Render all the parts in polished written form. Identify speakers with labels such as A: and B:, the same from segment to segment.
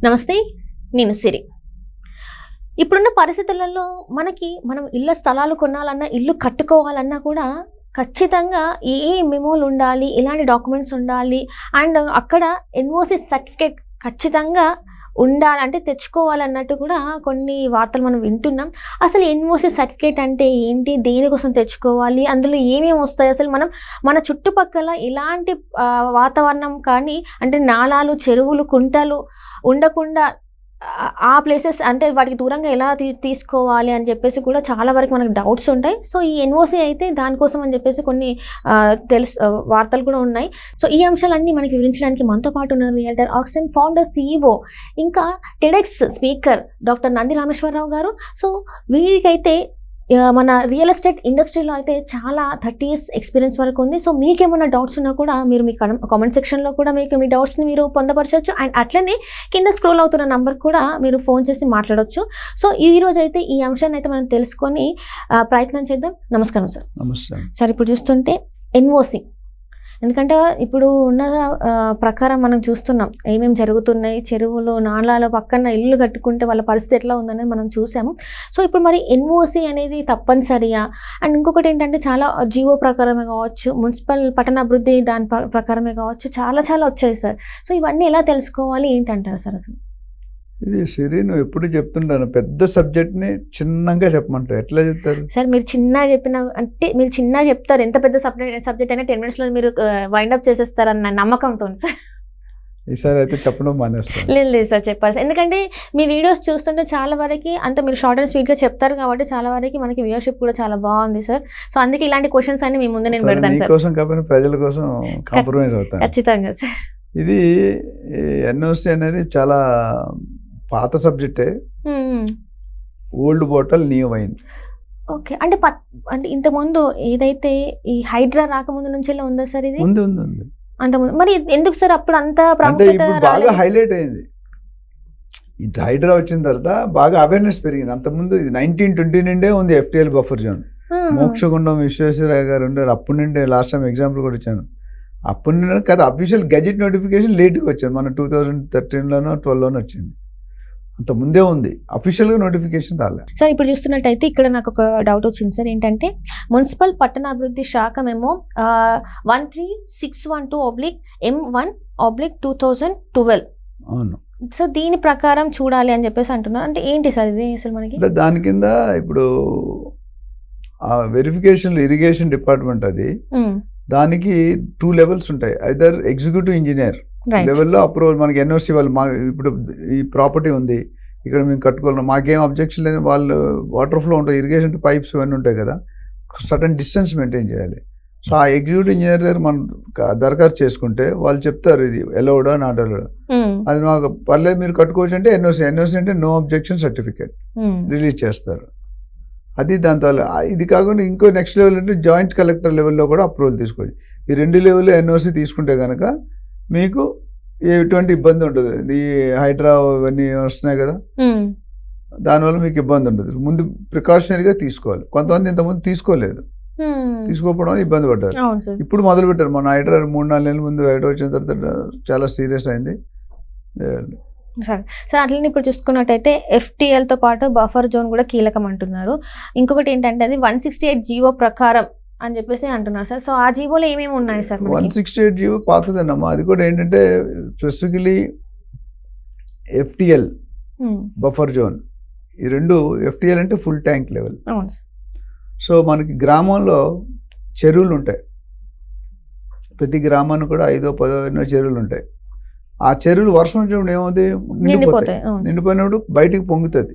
A: నమస్తే, నేను సిరి. ఇప్పుడున్న పరిస్థితులలో మనం ఇళ్ళ స్థలాలు కొనాలన్నా, ఇల్లు కట్టుకోవాలన్నా కూడా ఖచ్చితంగా ఏ మెమోలు ఉండాలి, ఎలాంటి డాక్యుమెంట్స్ ఉండాలి, అండ్ అక్కడ ఎన్ఓసి సర్టిఫికేట్ ఖచ్చితంగా ఉండాలి, అంటే తెచ్చుకోవాలన్నట్టు కూడా కొన్ని వార్తలు మనం వింటున్నాం. అసలు ఎన్ఓసి సర్టిఫికేట్ అంటే ఏంటి, దేనికోసం తెచ్చుకోవాలి, అందులో ఏమేమి వస్తాయి, అసలు మన చుట్టుపక్కల ఇలాంటి వాతావరణం కానీ, అంటే నాలాలు, చెరువులు, కుంటలు ఉండకుండా ఆ ప్లేసెస్ అంటే వాటికి దూరంగా ఎలా తీసుకోవాలి అని చెప్పేసి కూడా చాలా వరకు మనకు డౌట్స్ ఉంటాయి. సో ఈ ఎన్ఓసి అయితే దానికోసం అని చెప్పేసి కొన్ని వార్తలు కూడా ఉన్నాయి. సో ఈ అంశాలన్నీ మనకి వివరించడానికి మనతో పాటు ఉన్నారు రియల్టర్ ఆక్సిజన్ ఫౌండర్, CEO, ఇంకా TEDx speaker doctor Nandi Rameshwar Rao గారు. సో వీరికైతే మన రియల్ ఎస్టేట్ ఇండస్ట్రీలో అయితే చాలా 30 years ఎక్స్పీరియన్స్ వరకు ఉంది. సో మీకేమైనా డౌట్స్ ఉన్నా కూడా మీరు మీ కామెంట్ సెక్షన్లో కూడా మీ డౌట్స్ని మీరు పొందపరచవచ్చు. అండ్ అట్లనే కింద స్క్రోల్ అవుతున్న నంబర్ కూడా మీరు ఫోన్ చేసి మాట్లాడవచ్చు. సో ఈ రోజు అయితే ఈ అంశాన్ని అయితే మనం తెలుసుకొని ప్రయత్నం చేద్దాం. నమస్కారం సార్.
B: నమస్తే
A: సార్. ఇప్పుడు చూస్తుంటే ఎన్ఓసి, ఎందుకంటే ఇప్పుడు ఉన్న ప్రకారం మనం చూస్తున్నాం ఏమేమి జరుగుతున్నాయి, చెరువులు, నాలాల పక్కన ఇల్లు కట్టుకుంటే వాళ్ళ పరిస్థితి ఎట్లా ఉందనేది మనం చూసాము. సో ఇప్పుడు మరి ఎన్ఓసి అనేది తప్పనిసరియా? అండ్ ఇంకొకటి ఏంటంటే చాలా జీవో ప్రకారమే కావచ్చు, మున్సిపల్ పట్టణాభివృద్ధి దాని ప్రకారమే కావచ్చు, చాలా వచ్చాయి సార్. సో ఇవన్నీ ఎలా తెలుసుకోవాలి, ఏంటంటారు సార్ అసలు?
B: ఇది సిరి, నువ్వు ఎప్పుడు చెప్తుంటాను పెద్ద సబ్జెక్ట్ని చిన్నగా చెప్పమంటావు, ఎట్లా చెప్తారు
A: సార్? మీరు చిన్నగా చెప్పిన అంటే మీరు చిన్నగా చెప్తారు, ఎంత పెద్ద సబ్జెక్ట్ అయినా 10 minutesలో మీరు వైండప్ చేసేస్తారన్న నమ్మకంతో సార్.
B: ఈసారి అయితే చెప్పడం మానేస్తాను.
A: లేదు సార్, చెప్పాలి సార్. ఎందుకంటే మీ వీడియోస్ చూస్తుంటే చాలా వరకు అంత మీరు షార్ట్ అండ్ స్వీట్గా చెప్తారు కాబట్టి చాలా వరకు మనకి వ్యూవర్షిప్ కూడా చాలా బాగుంది సార్. సో అందుకే ఇలాంటి క్వశ్చన్స్ అన్ని మీ ముందు నేను పెడతాను సార్.
B: కోసం కాబట్టి ప్రజల కోసం కాంప్రమైజ్ అవుతాను.
A: ఖచ్చితంగా సార్.
B: ఇది ఎన్ఓసి అనేది చాలా పాత సబ్జెక్టే, old bottle new wine.
A: Okay, అంటే ఇంతకుముందు ఏదైతే ఈ హైడ్రా రాకముందు నుంచి ఉందా సార్? ఇది
B: ఉంది
A: అంతకుముందు. మరి ఎందుకు సార్ అప్పుడు అంత
B: బాగా హైలైట్ అయింది? హైడ్రా వచ్చిన తర్వాత బాగా అవేర్నెస్ పెరిగింది. అంతకుముందు ఇది 1920 నుండే ఉంది FTL buffer zone. Mokshagundam Visvesvaraya గారు ఉండారు అప్పటి నుండే. లాస్ట్ టైం ఎగ్జాంపుల్ కూడా ఇచ్చాను. అప్పటి నుండి కదా అఫీషియల్ గెజెట్ నోటిఫికేషన్ లేట్గా వచ్చింది, మన 2013లోనో 12లోనో వచ్చింది. అంత ముందే ఉంది, అఫీషియల్గా నోటిఫికేషన్ రాలేదు
A: సార్. ఇప్పుడు చూస్తున్నట్టయితే ఇక్కడ నాకు ఒక డౌట్ వచ్చింది సార్. ఏంటంటే మున్సిపల్ పట్టణాభివృద్ధి శాఖ మేము 13612/M1/2012.
B: అవును.
A: సో దీని ప్రకారం చూడాలి అని చెప్పేసి అంటున్నారు. అంటే ఏంటి సార్ ఇది అసలు మనకి?
B: అంటే దాని కింద ఇప్పుడు ఆ వెరిఫికేషన్ ఇరిగేషన్ డిపార్ట్మెంట్, అది దానికి 2 levels ఉంటాయి. ఐదర్ ఎగ్జిక్యూటివ్ ఇంజనీర్ లెవెల్లో అప్రూవల్, మనకి ఎన్ఓసి వాళ్ళు ఇప్పుడు ఈ ప్రాపర్టీ ఉంది ఇక్కడ మేము కట్టుకోవాలి, మాకేం అబ్జెక్షన్ లేదు, వాళ్ళు వాటర్ ఫ్లో ఉంటుంది, ఇరిగేషన్ పైప్స్ ఇవన్నీ ఉంటాయి కదా, సర్టన్ డిస్టెన్స్ మెయింటైన్ చేయాలి. సో ఆ ఎగ్జిక్యూటివ్ ఇంజనీర్ దగ్గర మనం దరఖాస్తు చేసుకుంటే వాళ్ళు చెప్తారు ఇది ఎలౌడా నాట్ ఎలౌడా. అది మాకు పర్లేదు మీరు కట్టుకోవచ్చు అంటే ఎన్ఓసి అంటే నో అబ్జెక్షన్ సర్టిఫికేట్ రిలీజ్ చేస్తారు. అది దాని తర్వాత ఇది కాకుండా ఇంకో నెక్స్ట్ లెవెల్ అంటే జాయింట్ కలెక్టర్ లెవెల్లో కూడా అప్రూవల్ తీసుకోవచ్చు. ఈ 2 లెవెల్లో ఎన్ఓసి తీసుకుంటే కనుక మీకు ఎటువంటి ఇబ్బంది ఉంటుంది. ఈ హైడ్రా ఇవన్నీ వస్తున్నాయి కదా, దానివల్ల మీకు ఇబ్బంది ఉండదు. ముందు ప్రికాషనరీగా తీసుకోవాలి. కొంతమంది ఇంతకుముందు తీసుకోలేదు, తీసుకోకపోవడం ఇబ్బంది పడ్డారు. ఇప్పుడు మొదలు పెట్టారు. మన హైడ్రా 3-4 నెలల ముందు హైడ్రా వచ్చిన తర్వాత చాలా సీరియస్ అయింది
A: సార్. అట్లనే ఇప్పుడు చూసుకున్నట్టయితే FTLతో పాటు బఫర్ జోన్ కూడా కీలకం అంటున్నారు. ఇంకొకటి ఏంటంటే అది 168 జీవో ప్రకారం అని చెప్పేసి అంటున్నారు సార్. సో ఆ జీవోలో ఏమేమి ఉన్నాయి సార్?
B: 168 జీవో పాతదేనమ్మా. అది కూడా ఏంటంటే స్పెసిఫికలీ FTL బఫర్ జోన్, ఈ రెండు. FTL అంటే ఫుల్ ట్యాంక్ లెవెల్. సో మనకి గ్రామంలో చెరువులు ఉంటాయి, ప్రతి గ్రామానికి కూడా 5-10 ఎన్నో చెరువులు ఉంటాయి. ఆ చెరువులు వర్షం వచ్చినప్పుడు ఏమవుతుంది, నిండిపోయినప్పుడు బయటికి పొంగుతుంది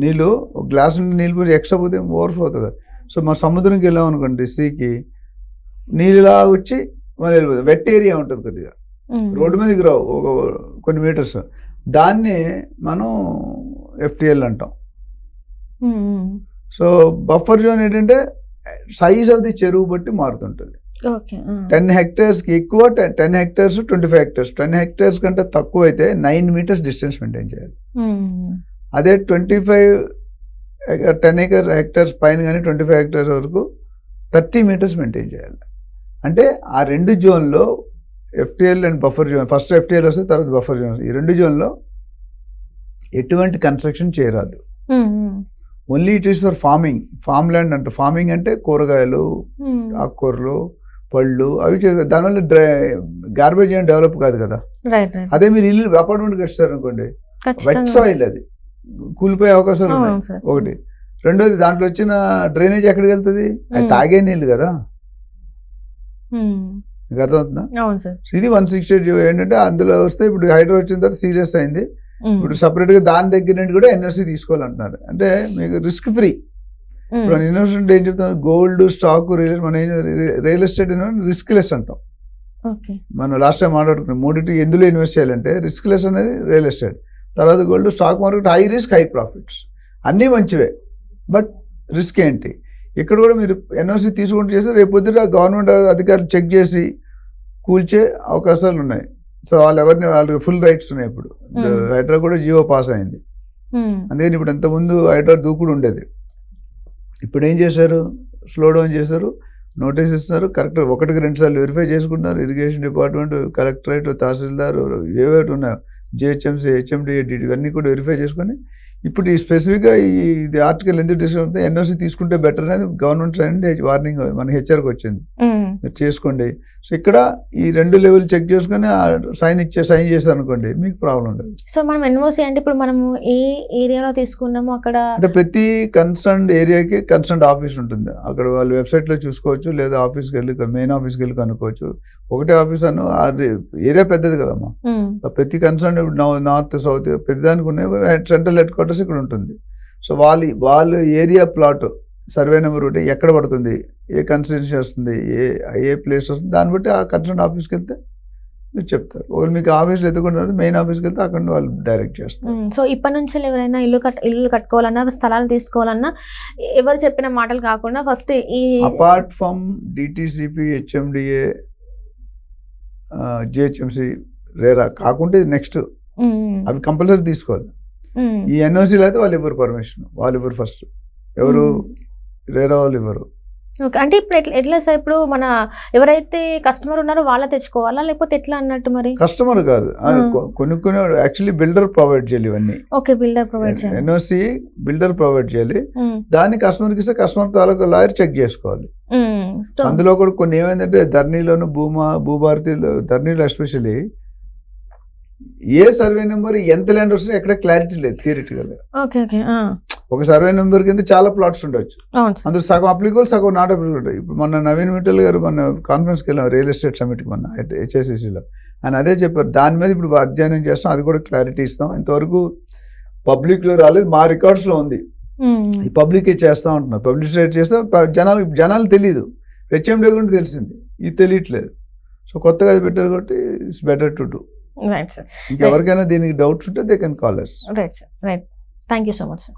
B: నీళ్ళు. ఒక గ్లాస్ నీళ్ళు ఎక్స్ట్రా పోతే ఓవర్ఫ్లో అవుతుంది. సో మా సముద్రంకి వెళ్ళాం అనుకోండి, సీకి నీళ్ళలా వచ్చి మళ్ళీ వెళ్ళిపోతుంది. వెట్ ఏరియా ఉంటుంది కొద్దిగా, రోడ్డు మీదకి రావు ఒక కొన్ని మీటర్స్, దాన్ని మనం FTL అంటాం. సో బఫర్ జోన్ ఏంటంటే సైజ్ ఆఫ్ ది చెరువు బట్టి మారుతుంటుంది. 10 hectaresకి ఎక్కువ, 10 hectares 25 hectares. 10 hectares కంటే తక్కువ అయితే 9 meters డిస్టెన్స్ మెయింటైన్ చేయాలి. అదే 10 hectares పైన కానీ 25 hectares వరకు 30 meters మెయింటైన్ చేయాలి. అంటే ఆ 2 జోన్లో FTL and buffer zone, first FTL వస్తే తర్వాత బఫర్ జోన్, ఈ 2 జోన్లో ఎటువంటి కన్స్ట్రక్షన్ చేయరాదు. Only it is for farming, farm land అంటే. ఫార్మింగ్ అంటే కూరగాయలు, ఆకుకూరలు, పళ్ళు అవి దానివల్ల గార్బేజ్ ఏం డెవలప్ కాదు కదా. అదే మీరు ఇల్లు అపార్ట్మెంట్ కట్టారు అనుకోండి, వెట్ సాయిల్, అది కూలిపోయే అవకాశాలు ఉన్నాయి ఒకటి. రెండోది దాంట్లో వచ్చిన డ్రైనేజ్ ఎక్కడికి వెళ్తుంది, అది తాగే నీళ్ళు కదా. మీకు అర్థమవుతుందా? ఇది 168 ఏంటంటే అందులో వస్తే ఇప్పుడు హైడ్రో వచ్చిన తర్వాత సీరియస్ అయింది. ఇప్పుడు సపరేట్ గా దాని దగ్గర నుండి కూడా ఎన్ఓసి తీసుకోవాలంటున్నారు. అంటే మీకు రిస్క్ ఫ్రీ. ఇప్పుడు ఇన్వెస్ట్మెంట్ ఏం చెప్తాను, gold, stock, real estate risk less అంటాం. మనం లాస్ట్ టైం మాట్లాడుకున్నాం. మూడింటి ఎందులో ఇన్వెస్ట్ చేయాలంటే రిస్క్ లెస్ అనేది రియల్ ఎస్టేట్, తర్వాత gold, stock market. High risk high profits అన్నీ మంచివే, బట్ రిస్క్ ఏంటి? ఇక్కడ కూడా మీరు ఎన్ఓసి తీసుకుంటూ చేస్తే రేపు పొద్దుట గవర్నమెంట్ అధికారులు చెక్ చేసి కూల్చే అవకాశాలు ఉన్నాయి. సో వాళ్ళకి ఫుల్ రైట్స్ ఉన్నాయి. ఇప్పుడు హైడ్రా కూడా జియో పాస్ అయింది. అందుకని ఇప్పుడు ఇంతకుముందు హైడ్రా దూకుడు ఉండేది. ఇప్పుడు ఏం చేశారు, స్లో డౌన్ చేశారు, నోటీస్ ఇస్తున్నారు. కరెక్ట్ 1-2 సార్లు వెరిఫై చేసుకుంటున్నారు. ఇరిగేషన్ డిపార్ట్మెంట్, కలెక్టరేట్, తహసీల్దార్, ఏవేటి ఉన్నాయో, జిహెచ్ఎంసీ, హెచ్ఎండిఏ, ఇవన్నీ కూడా వెరిఫై చేసుకొని ఇప్పుడు ఈ స్పెసిఫిక్గా ఇది ఆర్టికల్ ఎందుకు డిస్కస్ అవుతుంది, ఎన్ఓసి తీసుకుంటే బెటర్ అనేది గవర్నమెంట్ సైడ్ వార్నింగ్ మన హెచ్ఆర్కి వచ్చింది. మీరు చేసుకోండి. సో ఇక్కడ ఈ 2 లెవెల్ చెక్ చేసుకుని సైన్ చేశారు అనుకోండి, మీకు ప్రాబ్లం ఉండదు.
A: సో మనం ఎన్ఓసి అంటే ఇప్పుడు మనము ఏ ఏరియాలో తీసుకున్నామో అక్కడ
B: అంటే ప్రతి కన్సర్న్ ఏరియాకి కన్సర్న్ ఆఫీస్ ఉంటుంది. అక్కడ వాళ్ళు వెబ్సైట్లో చూసుకోవచ్చు, లేదా ఆఫీస్కి వెళ్ళి, మెయిన్ ఆఫీస్కి వెళ్ళి కనుక్కోవచ్చు. ఒకటే ఆఫీస్ అను, ఏరియా పెద్దది కదమ్మా. ప్రతి కన్సర్న్ నార్త్, సౌత్ ప్రతిదానికి ఉన్నాయి. సెంట్రల్ హెడ్ క్వార్టర్స్ ఇక్కడ ఉంటుంది. సో వాళ్ళు ఏరియా ప్లాట్ సర్వే నెంబర్ ఒకటి ఎక్కడ పడుతుంది, ఏ కన్స్టిట్యూన్సీ వస్తుంది, ఏ ప్లేస్ వస్తుంది, దాన్ని బట్టి ఆ కన్సర్న్ ఆఫీస్కి వెళ్తే మీరు చెప్తారు. ఒకరు మీకు ఆఫీస్లో ఎత్తుకుంటారు, మెయిన్ ఆఫీస్కి వెళ్తే అక్కడ వాళ్ళు డైరెక్ట్ చేస్తారు.
A: సో ఇప్పటి నుంచి ఎవరైనా ఇల్లు కట్టుకోవాలన్నా, స్థలాలు తీసుకోవాలన్నా ఎవరు చెప్పిన మాటలు కాకుండా ఫస్ట్ ఈ
B: apart from DTCP, HMDA, GHMC, RERA కాకుంటే నెక్స్ట్ అవి కంపల్సరీ తీసుకోవాలి. ఈ ఎన్ఓసీలు అయితే వాళ్ళు ఇవ్వరు పర్మిషన్, వాళ్ళు ఇవ్వరు. ఫస్ట్ ఎవరు, రేరా వాళ్ళు ఇవ్వరు.
A: అంటే ఇప్పుడు ఎట్లా సార్, ఇప్పుడు మన ఎవరైతే కస్టమర్ ఉన్నారో వాళ్ళ తెచ్చుకోవాలా, లేకపోతే ఎట్లా అన్నట్టు? మరి
B: కస్టమర్ కాదు, కొనుక్కునే యాక్చువల్లీ బిల్డర్ ప్రొవైడ్ చేయాలి ఇవన్నీ.
A: ఓకే, బిల్డర్ ప్రొవైడ్ చేయాలి.
B: ఎన్ఓసి బిల్డర్ ప్రొవైడ్ చేయాలి. దాన్ని కస్టమర్కి ఇస్తే కస్టమర్ తాలూకా లాయర్ చెక్ చేసుకోవాలి. అందులో కూడా కొన్ని ఏమైందంటే ధర్నీలోను, భూభారతిలో, ధర్నీలో ఎస్పెషల్లీ ఏ సర్వే నెంబర్ ఎంత ల్యాండ్ వస్తే ఎక్కడ క్లారిటీ లేదు థియరిటికల్. ఒక సర్వే నెంబర్ కింద చాలా ప్లాట్స్ ఉండొచ్చు, అందులో సగం అప్లికబుల్, సగం నాట్ అప్లికబుల్. ఇప్పుడు మొన్న నవీన్ మిట్టల్ గారు మన కాన్ఫరెన్స్కి వెళ్ళాం, రియల్ ఎస్టేట్ సమిట్కి, మొన్న హెచ్ఎస్సిసిలో. ఆయన అదే చెప్పారు, దాని మీద ఇప్పుడు అధ్యయనం చేస్తాం, అది కూడా క్లారిటీ ఇస్తాం. ఇంతవరకు పబ్లిక్లో రాలేదు, మా రికార్డ్స్లో ఉంది. ఈ పబ్లిక్ చేస్తూ ఉంటున్నారు, పబ్లిసిటీ చేస్తే జనాలు తెలియదు. హెచ్ఎండి గురించి తెలిసింది, ఇది తెలియట్లేదు. సో కొత్తగా అది పెట్టారు కాబట్టి it's better to do.
A: Right sir.
B: ఇంకెవరికైనా దీనికి డౌట్స్ ఉంటే they can call us.
A: Right sir, right. Thank you so much sir.